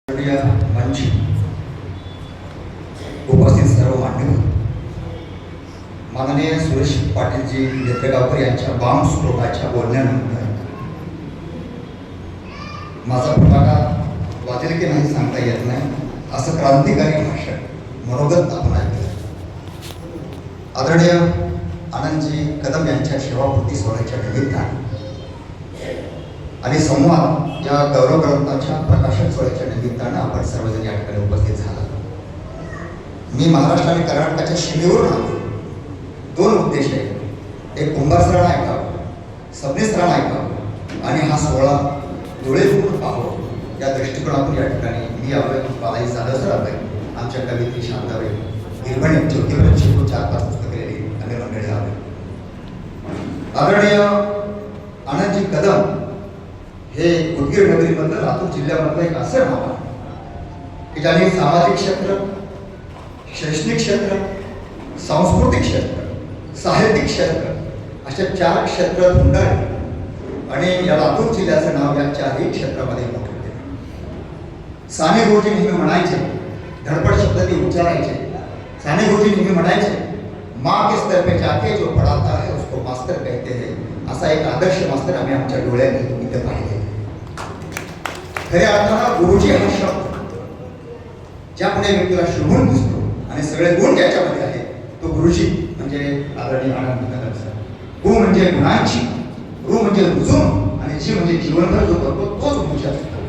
मंच उपस्थित सर्व मान्यवर माननीय सुरेश पाटीलजी नेत्रेगावकर यांच्या बाम स्फोटाच्या बोलण्यानंतर माझा फटाका वाजेल की नाही सांगता येत नाही, असं क्रांतिकारी भाषण मनोगत आपण ऐकलं. आदरणीय आनंदजी कदम यांच्या सेवापूर्ती सोहळ्याच्या निमित्ताने आणि संवाद या गौरव ग्रंथाच्या प्रकाशन सोहळ्याच्या निमित्तानं आपण सर्वजण या ठिकाणी उपस्थित झाला. मी महाराष्ट्र आणि कर्नाटकाच्या सीमेवरून आलो. दोन उद्देश आहेत. एक कुंभार सरांना ऐकावं, सबनीस सरांना ऐकावं आणि हा सोहळा डोळेझुकून पाहावं या दृष्टिकोनातून या ठिकाणी मी आलोय. बालाजी जाधव सर आलोय, आमच्या कवित्री शांताबाई गिरवणे ज्योतिबा शिकून 4-5 पुस्तके लिहिली आणि मंडळी आलोय. आदरणीय आनंदजी कदम हे उदगीर नगरीमधलं लातूर जिल्ह्यामधलं एक असं नाव आहे की ज्याने सामाजिक क्षेत्र, शैक्षणिक क्षेत्र, सांस्कृतिक क्षेत्र, साहित्यिक क्षेत्र अशा 4 क्षेत्र धुंडाळले आणि या लातूर जिल्ह्याचं नाव या 4ही क्षेत्रामध्ये मोठं केलं. साने गुरुजी नेहमी म्हणायचे, धडपड शब्द ते उच्चारायचे. साने गुरुजी नेहमी म्हणायचे, माँ के स्तर पे जाके जो पढ़ाता है उसको मास्टर कहते हैं. असा एक आदर्श मास्तर आम्ही आमच्या डोळ्याने इथे पाहिले. खऱ्या अर्थानं गुरुजी हा शब्द ज्या कोणी व्यक्तीला शोभून दिसतो आणि सगळे गुण ज्याच्यामध्ये आहेत तो गुरुजी म्हणजे आदरणीय आनंद कदम सर. गु म्हणजे गुणांची, रु म्हणजे रुजून आणि जी म्हणजे जीवनभर जो करतो तोच गुरुजी असतो.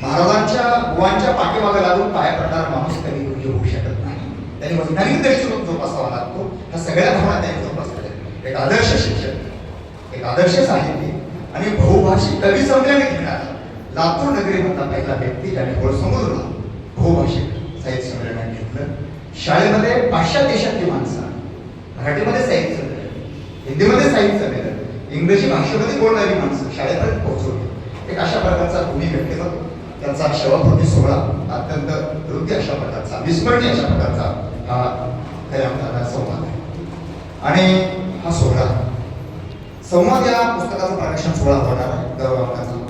महाराजांच्या गुवांच्या पाठीमागे लागून पाया पडणारा माणूस कधी गुरुजी होऊ शकत नाही. त्यांनी वैज्ञानिक दृष्टिकोन जोपासावा लागतो. ह्या सगळ्या भावना त्यांनी जोपासल्या. एक आदर्श शिक्षक, एक आदर्श साहित्यिक आणि बहुभाषिक कवी संमेलन घेणारा लातूर नगरीमधला पहिला व्यक्ती ज्याने गोडसमुद्रला बहुभाषिक साहित्य संमेलन घेतलं. शाळेमध्ये पाश्चात्य देशातली माणसं, मराठीमध्ये साहित्य संमेलन, हिंदीमध्ये साहित्य संमेलन, इंग्रजी भाषेमध्ये बोलणारी माणसं शाळेपर्यंत पोहोचवली. एक अशा प्रकारचा गुणी व्यक्तिमत्व, त्यांचा सेवापूर्ती सोहळा अत्यंत हृदय अशा प्रकारचा, विस्मरणीय अशा प्रकारचा हा खऱ्या अर्थानं संवाद आहे. आणि हा सोहळा संवाद या पुस्तकाचं प्रकाशन सोहळा होणार आहे. गौरवांकाचा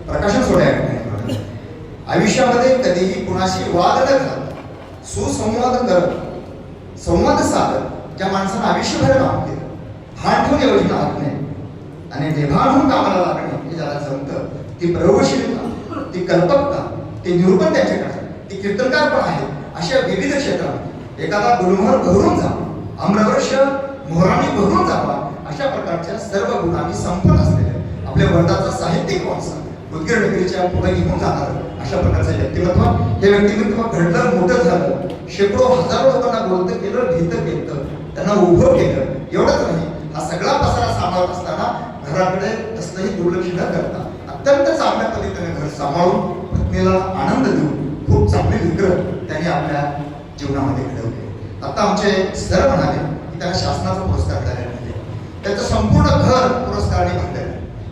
प्रकाशन सोहळा आहे. आयुष्यामध्ये कधीही कुणाशी वाद न घालता सुसंवाद करत, संवाद साधत ज्या माणसानं आयुष्यभर काम केलं, भान ठेवून योजना आखणे आणि बेभान होऊन कामाला लागणे हे ज्याला जमतं, ती प्रयोगशीलता, ती कल्पकता, ती निरूपण त्याच्याकडे, ती कीर्तनकार पण आहे. अशा विविध क्षेत्रात एखादा गुरुमोहर भरून जावा, आम्रवर्ष मोहराने भरून जावा अशा प्रकारच्या सर्व गुणांनी संपन्न असलेले आपल्या वर्गाचा साहित्यिक वारसा उदगीर नगरीच्या पुढे घेऊन जाणार अशा प्रकारचं व्यक्तिमत्व. हे व्यक्तिमत्व घडलं, मोठं झालं, शेकडो हजारो लोकांना बोलतं केलं, लिहितं केलं, त्यांना उभं केलं. एवढंच नाही, हा सगळा पसारा सांभाळत असताना घराकडे कसलंही दुर्लक्ष न करता अत्यंत चांगल्या पद्धतीने घर सांभाळून पत्नीला आनंद देऊन खूप चांगले विग्रह त्यांनी आपल्या जीवनामध्ये घडवले. आता आमचे सर म्हणाले की त्यांना शासनाचा पुरस्कार द्यायला मिळाले. त्याचं संपूर्ण घर पुरस्काराने भरलेलं,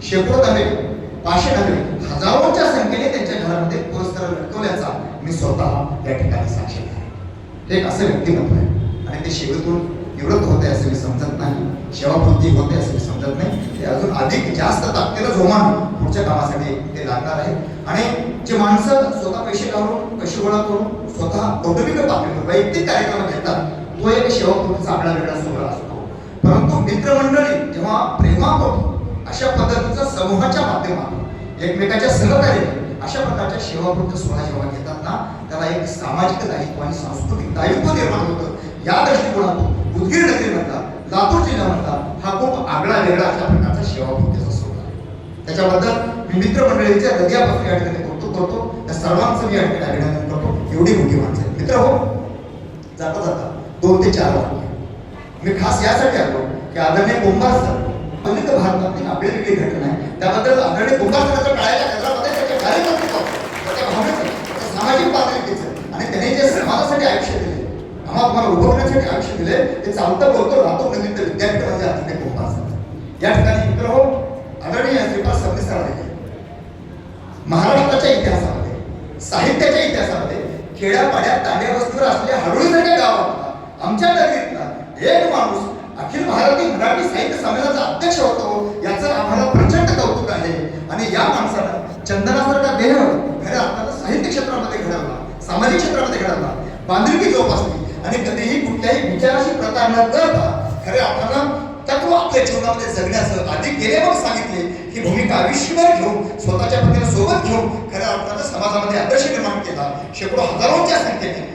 शेकडो नव्हे, 500 नव्हे, हजारोच्या संख्येने त्यांच्या घरामध्ये पुरस्कार लटकवल्याचा मी स्वतः या ठिकाणी साक्षी आहे. हे एक असं व्यक्तिमत्व आहे आणि ते सेवेतून निवृत्त होते असं मी समजत नाही, सेवापूर्ती होते असं मी समजत नाही. ते अजून अधिक जास्त ताकदीनं जोमानं पुढच्या कामासाठी ते लागणार आहे. आणि जे माणसं स्वतः पैसे घालून, पैसे गोळा करून स्वतः कौटुंबिक पातळीवर वैयक्तिक कार्यक्रम घेतात, तो एक सेवापूर्तीचा आपला वेगळा सोहळा असतो. परंतु मित्रमंडळी जेव्हा प्रेमात होतो अशा पद्धतीचा समूहाच्या माध्यमातून एकमेकाच्या सहकार्याने अशा प्रकारच्या सेवापूर्ती सोहळा जेव्हा घेतात ना, त्याला एक सामाजिक दायित्व आणि सांस्कृतिक दायित्व निर्माण होतं. या दृष्टिकोनातून उदगीर नगरीमधला, लातूर जिल्ह्यामधला हा खूप आगळा वेगळा अशा प्रकारचा सेवापूर्तीचा सोहळा आहे. त्याच्याबद्दल मी मित्रमंडळीच्या हृदयापासून या ठिकाणी कौतुक करतो. त्या सर्वांचं मी या ठिकाणी अभिनंदन करतो. एवढी मोठी माणसं आहेत. मित्र हो, जाता जाता 2 ते 4 वाक्य मी खास यासाठी आलो की आदरणीय कुंभार सर अनेक भारतातली आपली वेगळी घटना आहे. त्याबद्दल आदरणीय कुंभार सरांच्या काळाच्या केंद्रामध्ये त्याच्या कार्यकर्ते, त्याच्या भावनेचं, त्याच्या सामाजिक पातळीचं आणि त्याने जे समाजासाठी आयुष्य दिले, आम्हाला उभं करण्यासाठी आयुष्य दिले, ते चालतं बोलतो लातूर नगरीत विद्यापीठ म्हणजे आदरणीय कुंभार सर. या ठिकाणी मित्र हो, आदरणीय श्रीपाद सबनीस सर आहे. महाराष्ट्राच्या इतिहासामध्ये, साहित्याच्या इतिहासामध्ये खेड्यापाड्यात तांड्या वस्तीवर असलेल्या हडोळीसारख्या गावातला आमच्या नगरीतला एक माणूस अखिल भारतीय मराठी साहित्य संमेलनाचा अध्यक्ष होतो, याचं आम्हाला प्रचंड कौतुक आहे. आणि या माणसाला चंदनासारखा देह खऱ्या अर्थानं बांधिलकी जोपासली आणि कधीही कुठल्याही विचाराशी प्रतार न करता खऱ्या अर्थानं तत्व आपल्या जीवनामध्ये जगण्याचं आधी गेले मग सांगितले ही भूमिका आयुष्यभर घेऊन स्वतःच्या पत्नीला सोबत घेऊन खऱ्या अर्थानं समाजामध्ये आदर्श निर्माण केला. शेकडो हजारोंच्या संख्येने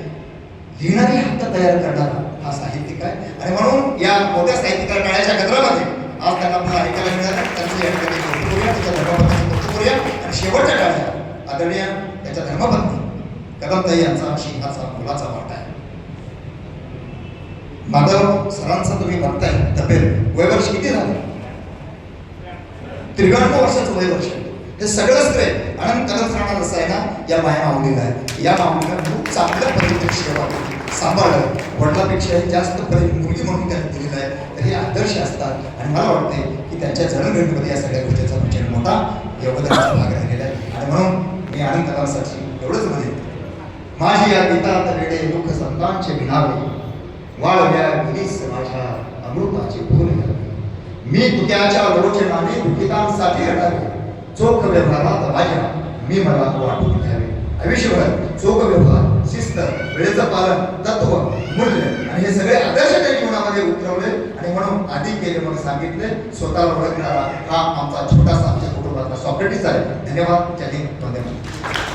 लिहिणारी हात तयार करणारा हा साहित्यिक आहे. आणि म्हणून या मोठ्या साहित्यिक काळाच्या गजरामध्ये आज त्यांना पुन्हा ऐकायला मिळालं. त्यांचं या ठिकाणी कौतुक करूया, त्याच्या धर्मपत्नीचं कौतुक करूया. आणि शेवटच्या काळात आदरणीय त्याच्या धर्मपत्नी कदमताई यांचा सिंहाचा मुलाचा वाटा आहे. माधव सरांचा तुम्ही बघताय तब्येत वय वर्ष किती झालं? 93 वर्षाचं वय वर्ष. हे सगळं श्रेय आनंद कदम सरांना जसं आहे ना या माया माऊलीला आहे. या माऊलीला खूप चांगल्या पद्धतीने सेवा केली, सांभाळलं. वडिलापेक्षाही जास्त मुलगी म्हणून त्यांनी दिलेलं आहे. तर हे आदर्श असतात आणि मला वाटते की त्यांच्या जडणघडणीमध्ये या सगळ्या गोष्टीचा प्रचंड मोठा योगदानाचा भाग राहिलेला आहे. आणि म्हणून मी आनंद कदमसाठी एवढंच म्हणेन, माझी या पितात वेडे दुःख संतांचे विनावे वाळव्या विलीस माझ्या अमृताची फुल मी तुझ्याच्या लोचनाने दुःखितांसाठी रडावे चोख व्यवहारात माझ्या मी मला वाटून घ्यावे. आयुष्यभर चोख व्यवहार, शिस्त, वेळेचं पालन, तत्व, मूल्य आणि हे सगळे आदर्श त्या जीवनामध्ये उतरवले. आणि म्हणून आधी केले मग सांगितले. स्वतःला ओळखणारा हा आमचा छोटासा आमच्या कुटुंबातला सॉक्रेटिस आहे. धन्यवाद. जय हिंद. वंदे मातरम.